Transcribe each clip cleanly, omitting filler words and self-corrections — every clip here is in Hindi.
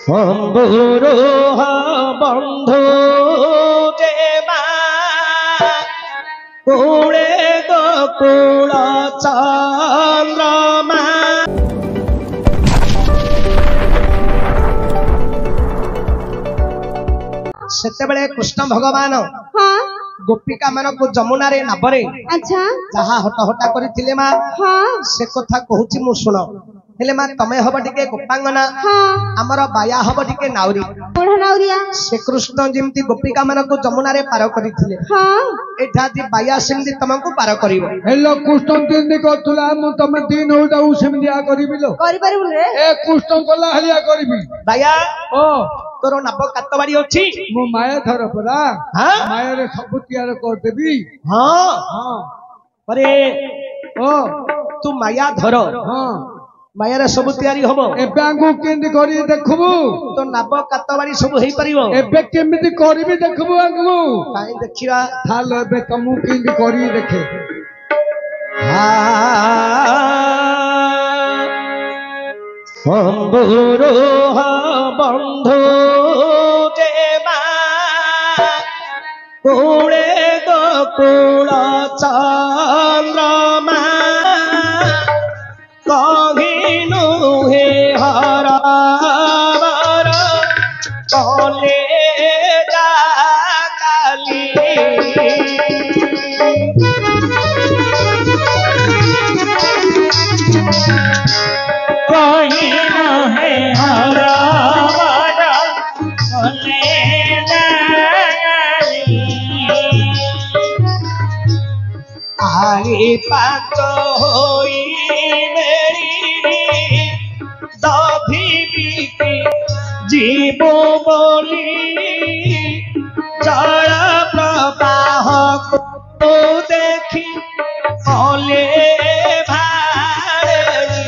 অম্বুরোহ বন্ধু যে মা কুড়ে গোকুল চন্দ্রমা সেতেবেলে কৃষ্ণ ভগবান গোপিকা মানক যমুনারে নাবরে अच्छा যাহা হটহটা করিଥିଲେ মা সে কথা কହୁছি মু শুণ हेले मा तमे हब टिके गोपांगना हमर बाया हब टिके नाउरी बुढ़ा नाउरिया से कृष्ण जेमती गोपिका मानक जमुना रे पार करिथिले एठा जी बाया सेमती तमको पार करिवो हेलो कृष्ण दिन करथुला मु तमे दिन होटा उ सेमदिया करिबिलो करि परिबु रे ए कृष्ण कोला हलिया करिबि बाया ओ तोर नब कातबाड़ी अछि मु माया धर परा हां माया रे सब तैयार कर देबी हां हां अरे ओ तू माया धर हां माया सब तैयारी हबो एबे आंगु केंदी करी देखबू तो नब कातबाड़ी सब हेई परिबो एबे केमिति करबी देखबू आंगु काई देखिरा थाल एबे कमु केंदी करी देखे অম্বুরোহ বন্ধু যে মা কুড়ে গোকুল চন্দ্রমা কহিনু হে হরবর কলে যা কালী आगे पांच होई मेरी दधी बीती जीवो बोली जल प्रवाह को देखी कले भारी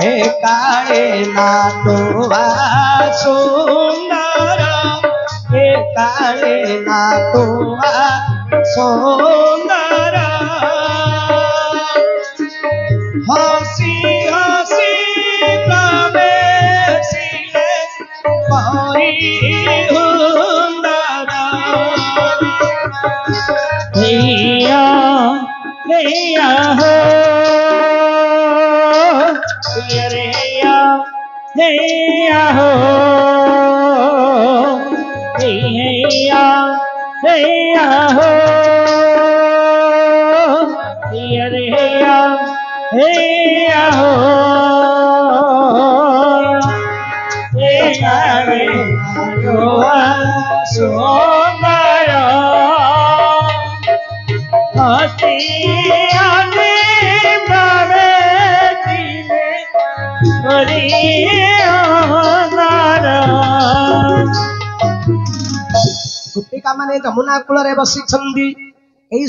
हे काले ना तो सुंदर हे काले ना तो सुंदर हसी हसी प्रवेशिले परी हुंदर हैया हैया हो हैया हैया हो हैया हैया हो हैया हैया हो सुंदर हसी गोपिका माने जमुना कूल बसी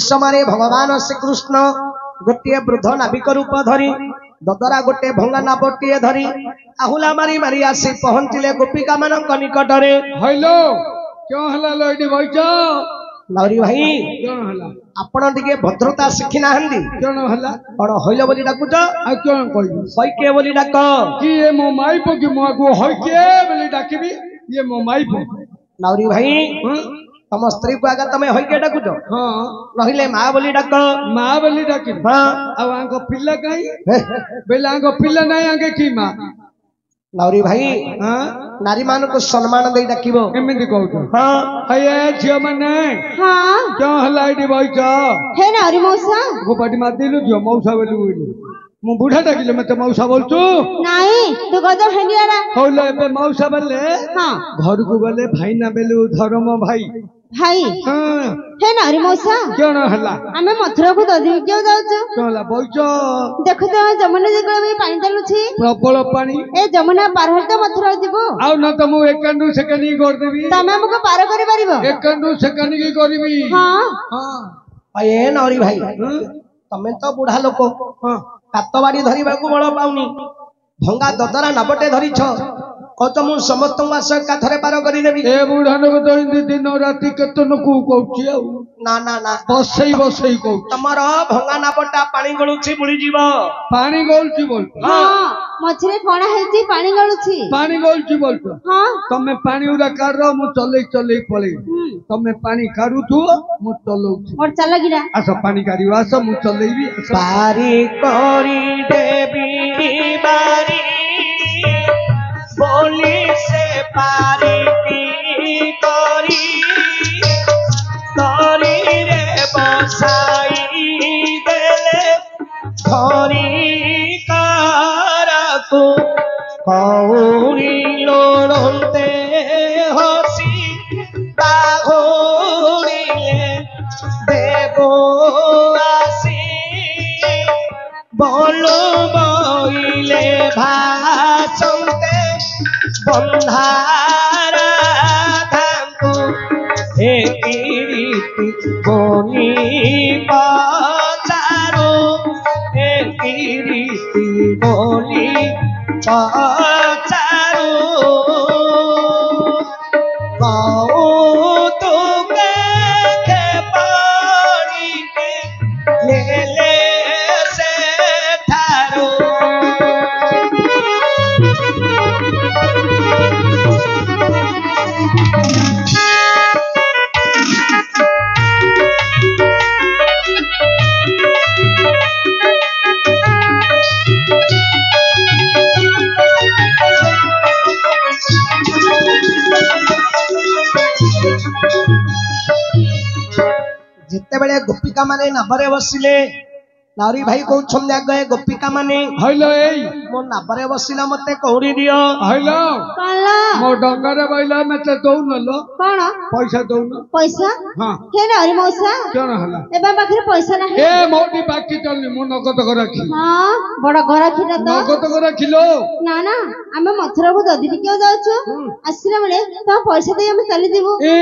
समय भगवान श्रीकृष्ण गोटे वृद्ध नाविक रूप धरी ददरा गोटे भंगा नावटीए धरी आहुला मारी मारी आसी पहुंचले गोपिका मानक निकट रे हइलो क्यों हला लइडी बइचा लौरी भाई क्यों हला आपण टिके भद्रता शिखि नाहंदी क्यों हला कोन होइलो बोली डाकुच आ क्यों कहबी सैके बोली डाक कि ए मो माई पकी मो आगु होइके बोली डाकबी ये मो माई प लौरी भाई तम स्त्री को आगा तमे होइके डाकुच हां नहिले मां बोली डाक मां बोली डाकि हां अब आंगो पिल्ला काई बेला आंगो पिल्ला नहीं आगे की मां लौरी भाई हां नारी मान को सम्मान दे डाकिबो एमिति कहू हां हये झियो माने हां क्यों हलाइडी बइचा हे नारी मौसा गोपाटी मार दिलु झियो मौसा बोली मु बुढ़ा डाकिले मते मौसा बोलछु नाही तू गद हेनियारा होले एबे मौसा बोले हां घर को गले भाई ना बेलु धर्म भाई भाई हां हे नारी मौसा क्यों हला आमे मथुरा को दधी क्यों जाउछु क्यों हला बइचा देखो तो जमुना जगळ में पानी चालुछि प्रबल पानी ए जमुना पार हते मथुरा जीवो आउ न त मु एकांडू सेकानी कर देबी तमे हमको पार करि परिबो एकांडू सेकानी की करबी हां हां ए नौरी भाई तमे तो बुढ़ा लोक हां कातबाड़ी धरिबा को बळ पाउनी भंगा ददरा नबटे धरिछ कौच मु समस्त आस एकाथरे पार करदेवी ए बुढ़ान को तो हिंदी दिन राति केतन को कहूची ना ना ना बसई बसई कहू तमर भंगा नापटा पानी गलुची बुड़ी जीव पानी गलुची बोल हाँ मझे कण है पानी गलुची पानी गलुची बोल हाँ तमे पानी उड़ा काढ़ मु चले चले पळे तमे पानी काढ़ू थु मु चलौ मोर चल गिरा आस पानी काढ़ी आस मु चलेबी पारी करी देवी बारी बोली से पारी की करी तरी रे बसाई देले धरी कारकु कौरी लोड़ते हसी बाघोड़िले देवो आसी बोलो बोइले भाषंते बंधारा धांकु हे कीर्ति बोनी पचारो हे कीर्ति बोनी पचारो तुमे के पानी के ले ले से थारो जिते बेले गोपिका माने नाभरे बसिले नारी भाई कहउछन आगे गोपिका माने हइलो एई मो नाभरे बसिला मते कौड़ी दियो हइलो काला मो डंगरे बैला मते दऊ नलो कण पैसा दऊ न पैसा हां के रे मौसा कोन हला एबा पाखरे पैसा नाही ए मोटी बाकी चलनी मु नगद को रखी हां बड़ घर खिला तो नगद को रखिलो ना ना आमे मथुरा को ददी के जाउछु आसिला बेले तो पैसा दे हम चली देबो ए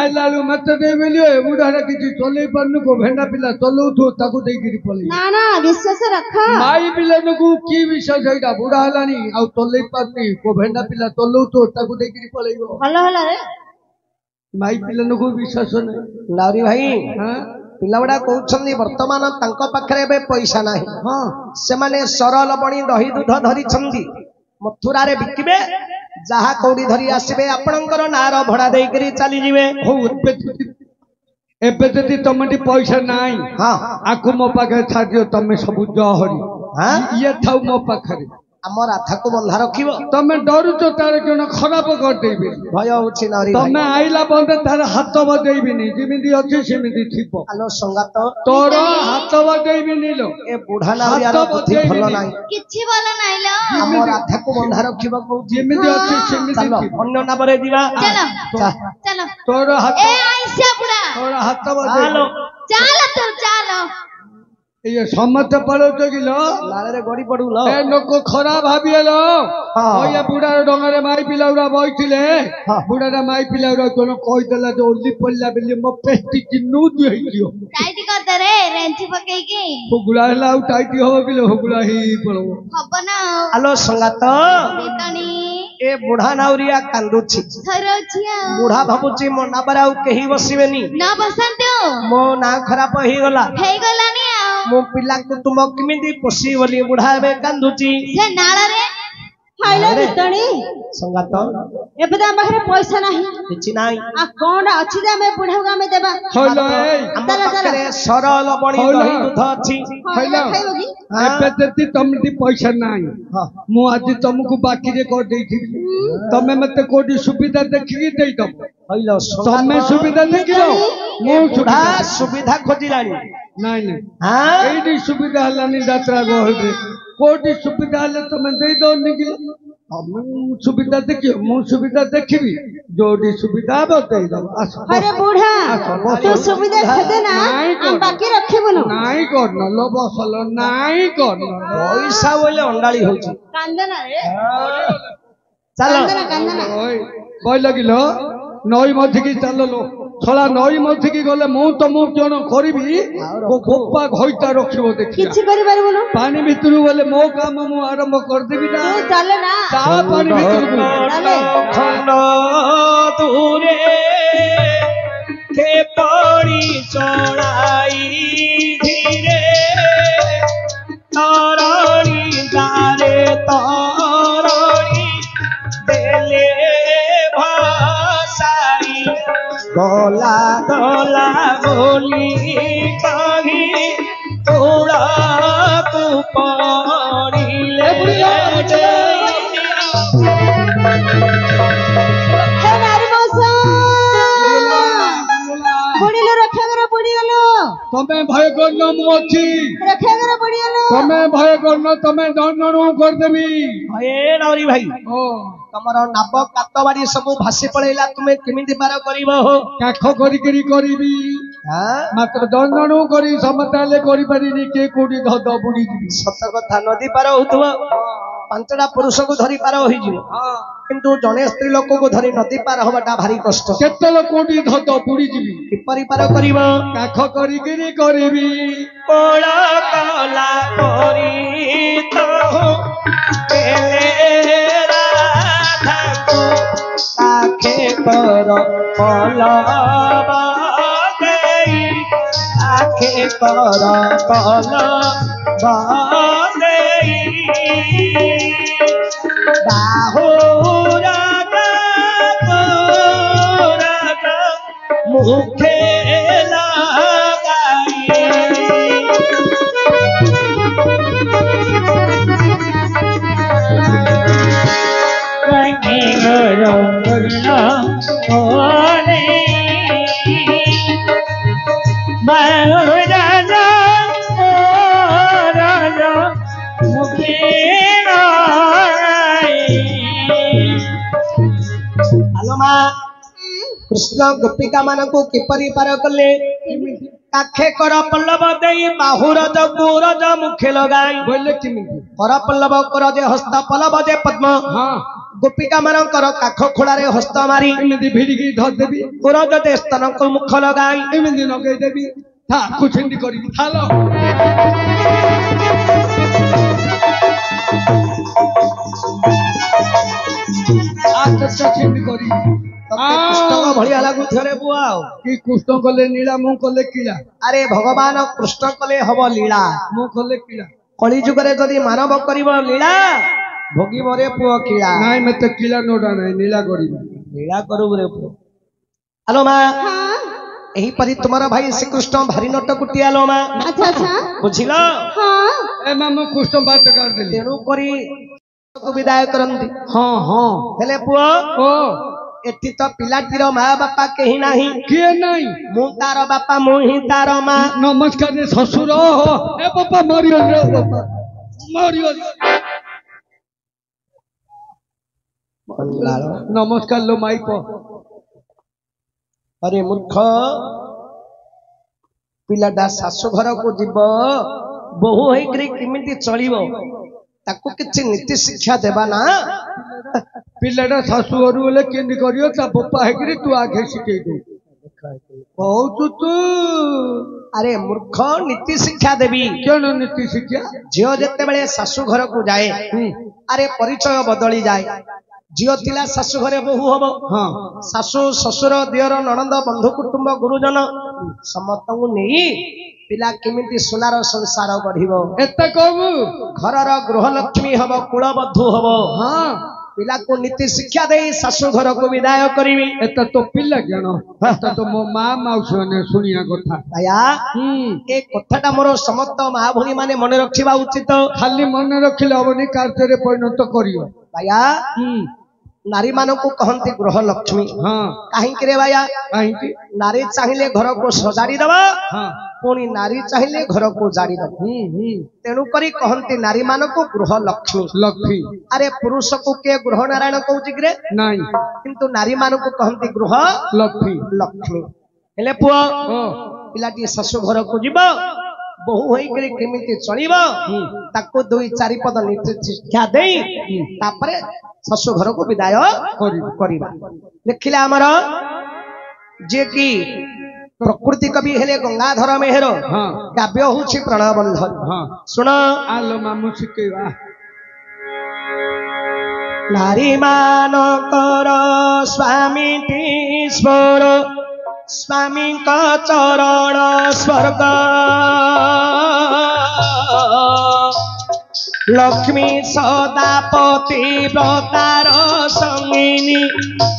आई लालू मते दे बेलियो ए बुढ़ारा किछि चले परनु को भेंडा पिला चलौ थो ताको देई गिरी पले ना ना विश्वास रख माई पिलन को की विश्वास हैडा बुढ़ा हलानी आ चले परनी को भेंडा पिला चलौ थो ताको देई गिरी पलेगो भलो हला रे माई पिलन को विश्वास नै नारी भाई हां पिलावड़ा कहउछन वर्तमान तांको पाखरे बे पैसा नाही हां से माने सरल बणी दही दूध धरी छंदी मथुरा रे बिकिबे जहा कौड़ी धरी आसीबे आपणकर नार भड़ा देई करी चली जिवे हो एबे जदि तमटी पैसा नाही हां आकु मो पाखे छाडियो तमे सब जहरी हां ये थाउ मो पाखरे आम राधा को बंधा रखिबो तमे डरु तो तार केन खराब कर देबे भय होछि नारी भाई तमे आइला बंदे तार हाथ बदेइबिनी जिमिदी अछि सिमिदी थिबो आलो संगात तोर हाथ बदेइबिनी लो ए बुढ़ा नारियार बुद्धि भलो नाही किछि बोला नाही लो आम राधा को बंधा रखिबो को जिमिदी अछि सिमिदी चलो थिबो अन्य नाबरे दिवा चलो चलो तोर हाथ ए आइसा बुढ़ा तोर हाथ आलो बदेइबिनी चलो तो चलो ये समझ पड़ो तो किलो लाले रे गड़ी पडू लो ए नको खराब भाबिएलो हां ओया बुढ़ा डंगरे माई पिलाउरा बइथिले हां बुढ़ा माई पिलाउरा जोनो कहि देला जे ओली पल्ला बेली म पेस्टी किनु दियो टाइट कर दे रे रेंची पकई के हुगुला ला टाइट हो किलो हुगुला ही पड़ो हब ना आलो संगात बेतनी ए बुढ़ा नाउरिया कांदुछि थरछिया बुढ़ा भाबुछि मो नाबरे आउ केही बसिबेनी ना बसंतो मो ना खराब ही गला हेई गलानी मो पिला को तुम किमिदी पोसी बोली बुढ़ा बे कांदुछि से नाला रे हाइलो बेतनी संगात एबे त बाहर पैसा नाही किछि नाही आ कोन अछि जे मैं बुढ़ा गामे देबा होलो ए हम पाखरे सरल बणी दही दूध अछि हेलो खाइबो की एबे जति तमती पैसा नाही हां मु आज तुमको बाकी रे कर देइथिबी तमे मते कोडी सुविधा देखि देई दब हइलो तमे सुविधा देखिलो मु बुढ़ा सुविधा खोजिलानी नाही नाही हां एडी सुविधा हलानी यात्रा गहरे कोडी सुविधा हले तमे देई दो निकल मु सुविधा देखियो मु सुविधा देखिबी जोडी सुविधा बतेई दब अरे बूढ़ा तू सुविधा खदे ना हम बाकी रखिबनु नाही कर न लो बसल नाही कर न पैसा बोले अंडाली होची कांदना रे चलो कांदना ओय बोल लगिलो नई मध्य की चलो लो ଶଳା ନଈ ମଝିକି ଗଲେ ମୁଁ ତମକୁ ଜଣ କରିବି ଗୋପା ଘଇଟା ରଖିବ ଦେଖି କିଛି କରିପାରିବୁନୁ ପାଣି ଭିତରୁ ଗଲେ ମୋ କାମ ମୁଁ ଆରମ୍ଭ କରିଦେବି ନା ତୁ ଚାଲେ ନା ତା ପାଣି ଭିତରକୁ ଚାଲେ ଖଣ୍ଡ ଦୂରେ ପଡ଼ି ଚଳାଇ ଧୀରେ ତରଣୀ ଗାରେ ତରଣୀ ଦେଲେ ଭାସାଇ ଗଲା ଗଲା ବୋଲି କହି ତୁଳକୁ ପଡ଼ିଲେ ହେ ନାରୀ ମଉସା ବୁଡ଼ିଲୁ ରକ୍ଷା କର ବୁଡ଼ିଗଲୁ ତମେ ଭୟ କରନ ମୁଁ ଅଛି ରକ୍ଷା କର ବୁଡ଼ିଗଲୁ ତମେ ଭୟ କରନ ତମେ ଜଣଜଣକୁ କରିଦେବି ହେ ରାଉରୀ ଭାଇ ଓ ତମର ନାବ କାତ ବାଡ଼ି ସବୁ ଭାସି ପଳେଇଲା ତୁମେ କେମିତି ପାର କରିବ କାଠ କରିକିରି କରିବି ମାତ୍ର ଜଣଜଣକୁ କରି ସମସ୍ତେ ହେଲେ କରିପାରିନି କିଏ କୋଉଠି ଧଦ ବୁଡ଼ିଯିବି ସତ କଥା ନଦୀ ପାର ହଉଥିବ ପାଞ୍ଚଟା ପୁରୁଷକୁ ଧରି ପାର ହୋଇଯିବ କିନ୍ତୁ ଜଣେ ସ୍ତ୍ରୀ ଲୋକକୁ ଧରି ନଦୀ ପାର ହବାଟା ଭାରି କଷ୍ଟ କେତେବେଳେ କୋଉଠି ଧଦ ବୁଡ଼ିଯିବି କିପରି ପାର କରିବ କାଠ କରିକିରି କରିବି କୋଳ କଲା କରି ତ ରାଧାକୁ କାଖେ କର ପଲବ ଦେଇ କାଖେ କର ପଲବ ଦେଇ মুখে লাগাই कृष्ण गोपिका मान को किपरि पार कले काखे कर पल्लव देई बाहुरज गुरज मुखे लगाई बोले कर पल्लव कर जे हस्त पल्लव जे पद्म गोपिका मान कर काख खोला रे हस्त मारी एमिति भिड़िकी धर देबी गुरज जे स्तन को मुख लगाई एमिति लगे देबी था कुछ हिंदी करी थालो आच्छा हिंदी करी कृष्ण भलिया लागू थे बुआ कि कृष्ण कले नीला मु कले कीला अरे भगवान कृष्ण कले हब लीला मु कले कीला कली जुग रे जदि मानव करिब लीला भोगी मरे पुओ कीला नाइ मते कीला नोडा नाइ नीला करी लीला करू रे पुओ हेलो मां हां एही परि तुम्हारा भाई श्री कृष्ण भारी नट कुटिया लो मां अच्छा अच्छा बुझिलो हां ए मामू कृष्ण बात कर देली तेनु करी को विदाय करंती हां हां हेले पुओ ओ एठी तो पिलाटीर माँ बापा कहीं नहीं किए नहीं मु तार बापा मु ही तार माँ नमस्कार रे ससुर हो ए बापा मरियो रे बापा मरियो नमस्कार लो माई को अरे मूर्ख पिलाटा शाशु घर को जीव बहु होइकरी किमिति चलिबो ताकू किछि नीति शिक्षा देबा ना पिलाटा शाशु घर बोले केंदी करियो ता बापा हेकरी तू आगे सिखे दे बहुत तू अरे मूर्ख नीति शिक्षा देबी केन नीति शिक्षा झियो जेते बेले शाशु घर को जाए अरे परिचय बदली जाए झियो थिला शाशु घरे बहु हबो हां शाशु ससुर दियर ननंद बंधु कुटुंब गुरुजन समस्तଙ୍କୁ ନେଇ पिला केमिति सुनार संसार गढ़िबो एते कहबू घरर गृहलक्ष्मी हबो कुलबधु हबो हां पिला को नीति शिक्षा दे शाशु घर को विदाय करिवि एते तो पिला ज्ञान एते तो मो मां माउसी ने सुनिया कथा भैया ए कथाटा मोर समस्त मां भणी माने मन रखिबा उचित खाली मन रखिले हबनी कार्य रे परिणत करियो भैया नारी मानू को कहती गृह लक्ष्मी हाँ कहीं रे भैया कहीं नारी चाहिए घर को सजाड़ी दबा हाँ पुणी नारी चाहिए घर को जाड़ी दबा तेणु करी कहती नारी मान को गृह लक्ष्मी लक्ष्मी अरे पुरुष को किए गृह नारायण कहूँ कि नहीं किंतु नारी मान को कहती गृह लक्ष्मी लक्ष्मी हेले पुओ पिलाटी शाशु घर को जीव बहु होइकरी केमिति चलिबो ताको दुई चारि पद नीति शिक्षा देई तापरे शाशु घर को विदाय करिबा लिखिले हमर जे कि प्रकृति कवि हेले गंगाधर मेहर हाँ काव्य हूँ प्रणय बंधन हाँ शुण आलो मामू शिखेवा नारी मानकर स्वामी ईश्वर स्वामी का चरण स्वर्ग लक्ष्मी सदापति व्रतार संगिनी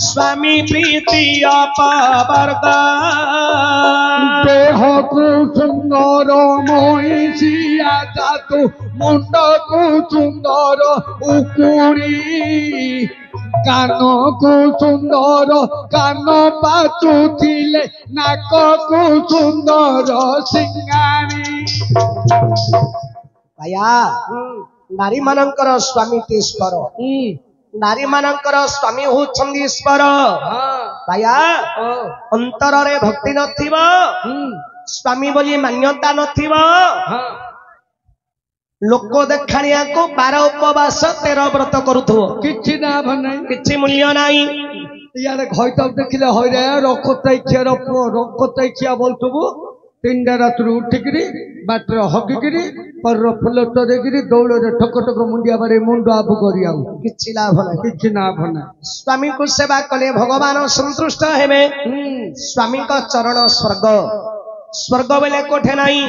स्वामी प्रीति अपवर्ग देह को सुंदर महिषिया जातु मुंड को सुंदर उकुड़ी कान को सुंदर कान पाचुथिले नाक को सुंदर सिंगारी भैया नारी मानकर स्वामी ईश्वर नारी मानकर स्वामी होउछन्ति ईश्वर भैया अंतर रे भक्ति नथिब स्वामी बोली मान्यता नथिब लोक देखाणिया को 12 उपवास 13 व्रत करुथबो किछि लाभ नहीं किछि मूल्य नाही इयारे घइता देखिले हइरे रखतै खेर पुओ रखतै खिया बोलतबु 3टा रात उठिकरी बाटर हगिकरी पर फुल तरेकरी दौड़े ठक ठक मुंडिया बारे मुंड आबु करी आउ किछि लाभ नाही किछि लाभ ना स्वामी को सेवा कले भगवान संतुष्ट हेबे स्वामी का चरण स्वर्ग स्वर्ग बेले कोठे नाही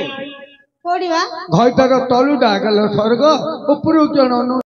कोडिवा घइतार तलु डागल स्वर्ग उपरु जण